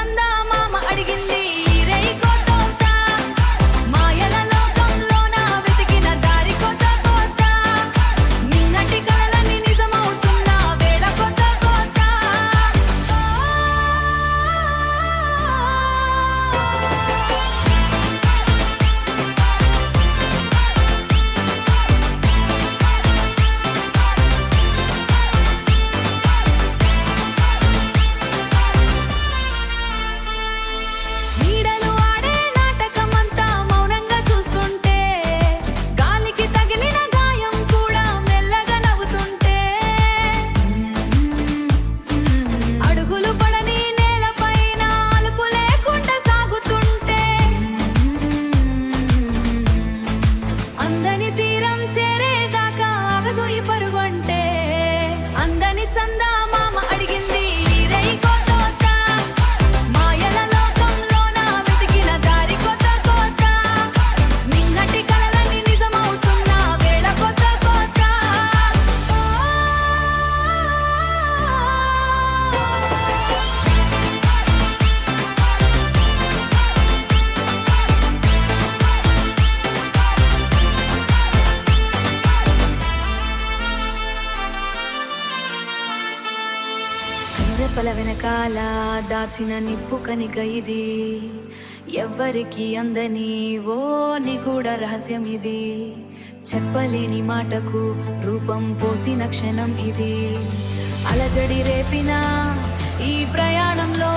చందా మామ అడిగింది రేయి కోత మాయల లోకంలోన వెతికిన దారి కొత్త కొత్త నిన్నటి కలలన్నీ నిజమవుతున్న వేళ కొత్త కొత్త రెప్పల వెనకాల దాచిన నిప్పు కనిక ఇది ఎవ్వరికి అందని ఓ నిగూఢ రహస్యం ఇది చెప్పలేని మాటకు రూపం పోసిన క్షణం ఇది అలజడి రేపిన ఈ ప్రయాణంలో